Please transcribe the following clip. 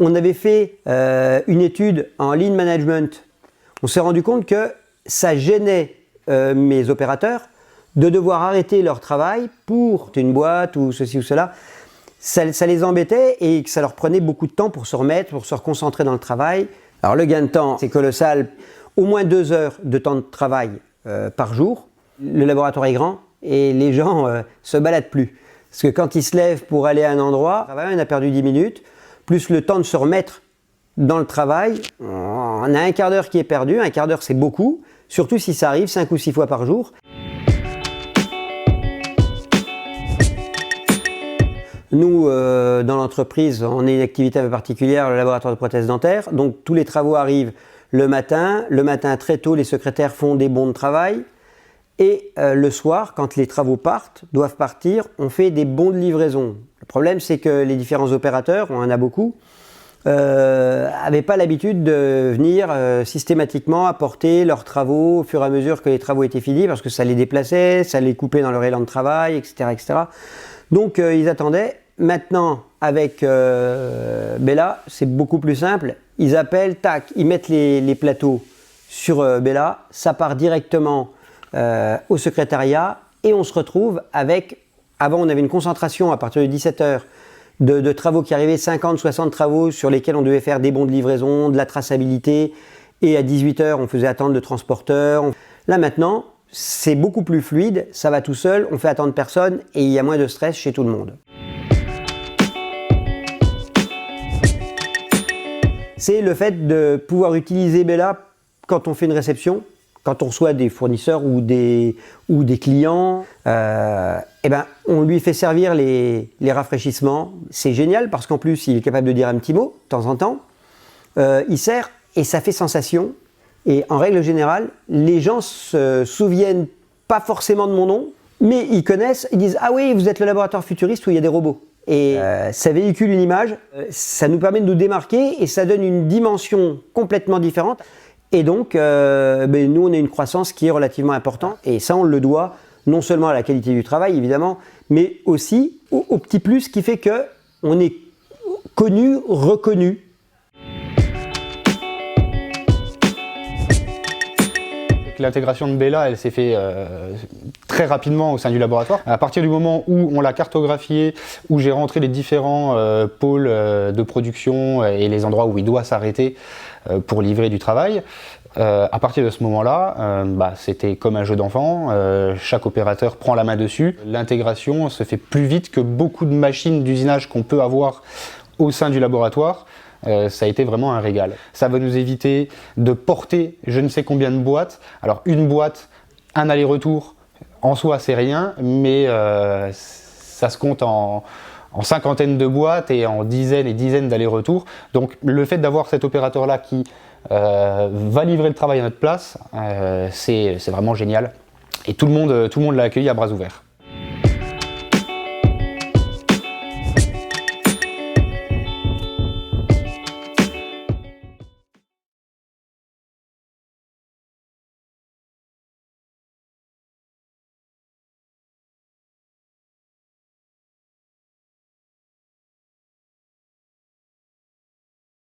On avait fait une étude en lean management. On s'est rendu compte que ça gênait mes opérateurs de devoir arrêter leur travail pour une boîte ou ceci ou cela. Ça les embêtait et que ça leur prenait beaucoup de temps pour se remettre, pour se reconcentrer dans le travail. Alors le gain de temps, c'est colossal. Au moins 2 heures de temps de travail par jour. Le laboratoire est grand et les gens se baladent plus. Parce que quand ils se lèvent pour aller à un endroit, on a perdu 10 minutes, plus le temps de se remettre dans le travail. On a un quart d'heure qui est perdu, un quart d'heure c'est beaucoup, surtout si ça arrive 5 ou 6 fois par jour. Nous, dans l'entreprise, on a une activité un peu particulière, le laboratoire de prothèses dentaires. Donc tous les travaux arrivent le matin. Le matin, très tôt, les secrétaires font des bons de travail. Et le soir, quand les travaux doivent partir, on fait des bons de livraison. Le problème, c'est que les différents opérateurs, on en a beaucoup, n'avaient pas l'habitude de venir systématiquement apporter leurs travaux au fur et à mesure que les travaux étaient finis, parce que ça les déplaçait, ça les coupait dans leur élan de travail, etc. etc. Donc ils attendaient. Maintenant, avec Bella, c'est beaucoup plus simple. Ils appellent, tac, ils mettent les plateaux sur Bella, ça part directement au secrétariat et on se retrouve avec, avant on avait une concentration à partir de 17h de travaux qui arrivaient, 50, 60 travaux sur lesquels on devait faire des bons de livraison, de la traçabilité, et à 18h on faisait attendre le transporteur. Là maintenant, c'est beaucoup plus fluide, ça va tout seul, on fait attendre personne et il y a moins de stress chez tout le monde. C'est le fait de pouvoir utiliser Bella quand on fait une réception, quand on reçoit des fournisseurs ou des clients, on lui fait servir les rafraîchissements. C'est génial parce qu'en plus, il est capable de dire un petit mot de temps en temps. Il sert et ça fait sensation. Et en règle générale, les gens se souviennent pas forcément de mon nom, mais ils connaissent, ils disent « Ah oui, vous êtes le laboratoire futuriste où il y a des robots ». Et ça véhicule une image, ça nous permet de nous démarquer et ça donne une dimension complètement différente. Et donc, nous, on a une croissance qui est relativement importante. Et ça, on le doit non seulement à la qualité du travail, évidemment, mais aussi au petit plus qui fait qu'on est connu, reconnu. L'intégration de Bella, elle s'est faite très rapidement au sein du laboratoire. À partir du moment où on l'a cartographié, où j'ai rentré les différents pôles de production et les endroits où il doit s'arrêter pour livrer du travail, à partir de ce moment-là, c'était comme un jeu d'enfant, chaque opérateur prend la main dessus. L'intégration se fait plus vite que beaucoup de machines d'usinage qu'on peut avoir au sein du laboratoire. Ça a été vraiment un régal. Ça va nous éviter de porter je ne sais combien de boîtes. Alors une boîte, un aller-retour, en soi c'est rien, mais ça se compte en cinquantaines de boîtes et en dizaines et dizaines d'allers-retours. Donc le fait d'avoir cet opérateur-là qui va livrer le travail à notre place, c'est vraiment génial. Et tout le monde l'a accueilli à bras ouverts.